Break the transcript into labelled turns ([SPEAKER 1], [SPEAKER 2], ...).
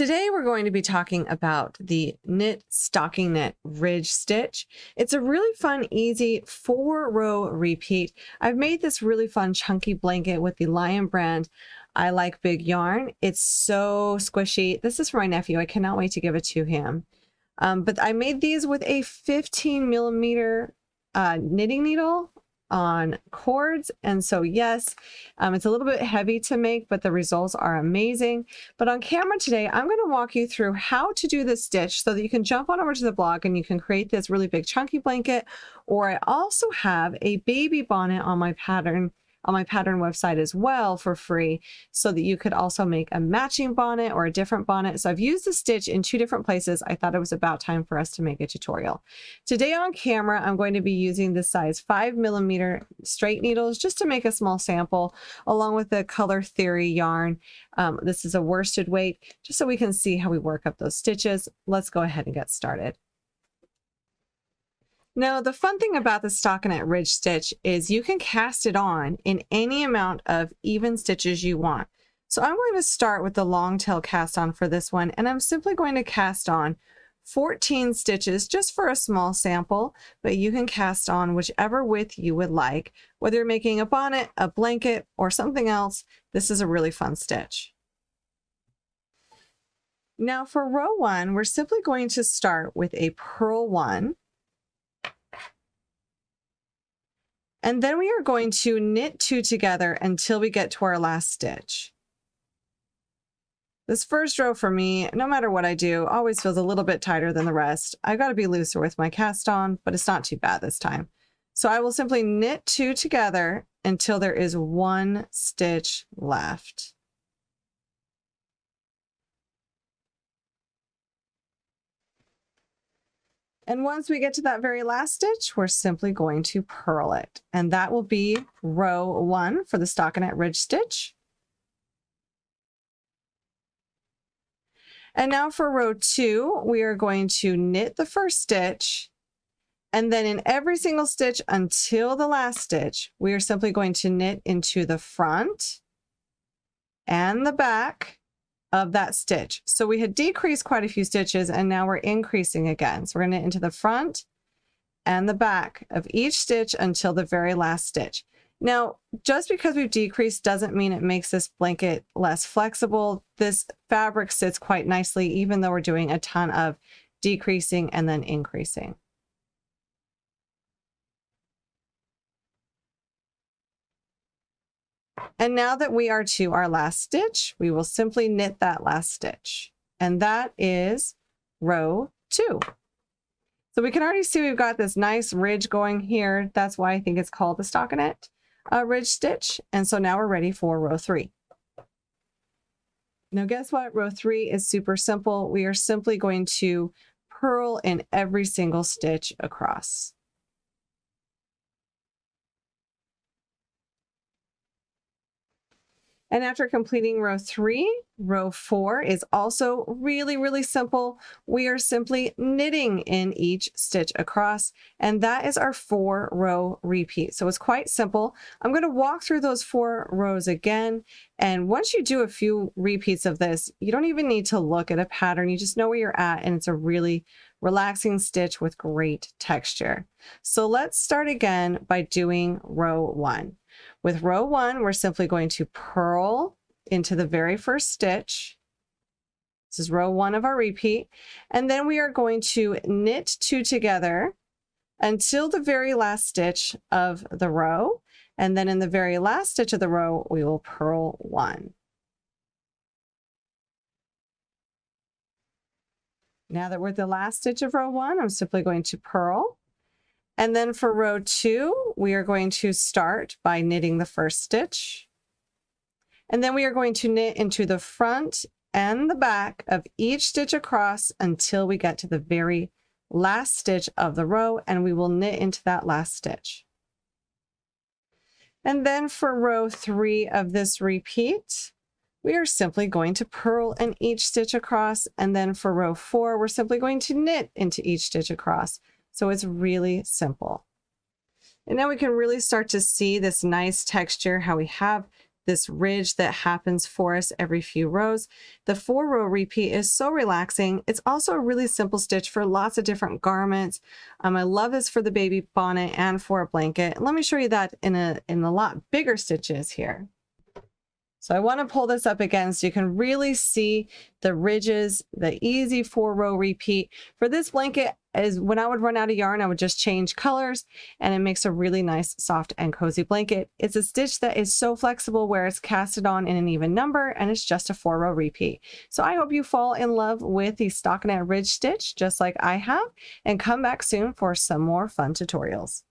[SPEAKER 1] Today we're going to be talking about the knit Stockinette Ridge Stitch. It's a really fun, easy 4-row repeat. I've made this really fun chunky blanket with the Lion brand I Like Big yarn. It's so squishy. This is for my nephew. I cannot wait to give it to him. But I made these with a 15mm knitting needle on cords, and so yes, it's a little bit heavy to make, but the results are amazing. But on camera today, I'm going to walk you through how to do this stitch so that you can jump on over to the blog and you can create this really big chunky blanket. Or I also have a baby bonnet on my pattern website as well for free, so that you could also make a matching bonnet or a different bonnet. So I've used the stitch in 2 different places. I thought it was about time for us to make a tutorial. Today on camera, I'm going to be using the size 5mm straight needles just to make a small sample, along with the Color Theory yarn. This is a worsted weight, just so we can see how we work up those stitches. Let's go ahead and get started. Now, the fun thing about the Stockinette Ridge Stitch is you can cast it on in any amount of even stitches you want. So I'm going to start with the long tail cast on for this one, and I'm simply going to cast on 14 stitches just for a small sample, but you can cast on whichever width you would like. Whether you're making a bonnet, a blanket, or something else, this is a really fun stitch. Now for row 1, we're simply going to start with a purl 1. And then we are going to knit 2 together until we get to our last stitch. This first row for me, no matter what I do, always feels a little bit tighter than the rest. I've got to be looser with my cast on, but it's not too bad this time. So I will simply knit 2 together until there is 1 stitch left. And once we get to that very last stitch, we're simply going to purl it. And that will be row 1 for the Stockinette Ridge Stitch. And now for row 2, we are going to knit the first stitch. And then in every single stitch until the last stitch, we are simply going to knit into the front and the back of that stitch. So we had decreased quite a few stitches, and now we're increasing again. So we're going to knit into the front and the back of each stitch until the very last stitch. Now, just because we've decreased doesn't mean it makes this blanket less flexible. This fabric sits quite nicely, even though we're doing a ton of decreasing and then increasing. And now that we are to our last stitch, we will simply knit that last stitch. And that is row 2. So we can already see we've got this nice ridge going here. That's why I think it's called the Stockinette Ridge Stitch. And so now we're ready for row 3. Now guess what? Row 3 is super simple. We are simply going to purl in every single stitch across. And after completing row 3, row 4 is also really, really simple. We are simply knitting in each stitch across, and that is our 4-row repeat. So it's quite simple. I'm going to walk through those 4 rows again. And once you do a few repeats of this, you don't even need to look at a pattern. You just know where you're at, and it's a really relaxing stitch with great texture. So let's start again by doing row 1. With row 1, we're simply going to purl into the very first stitch. This is row 1 of our repeat. And then we are going to knit 2 together until the very last stitch of the row. And then in the very last stitch of the row, we will purl 1. Now that we're at the last stitch of row 1, I'm simply going to purl. And then for row 2, we are going to start by knitting the first stitch. And then we are going to knit into the front and the back of each stitch across until we get to the very last stitch of the row, and we will knit into that last stitch. And then for row 3 of this repeat, we are simply going to purl in each stitch across. And then for row 4, we're simply going to knit into each stitch across. So it's really simple. And now we can really start to see this nice texture, how we have this ridge that happens for us every few rows. The 4-row repeat is so relaxing. It's also a really simple stitch for lots of different garments. I love this for the baby bonnet and for a blanket. Let me show you that in a lot bigger stitches here. So I want to pull this up again so you can really see the ridges, the easy 4-row repeat. For this blanket, is when I would run out of yarn, I would just change colors, and it makes a really nice, soft and cozy blanket. It's a stitch that is so flexible where it's casted on in an even number, and it's just a 4-row repeat. So I hope you fall in love with the Stockinette Ridge Stitch just like I have, and come back soon for some more fun tutorials.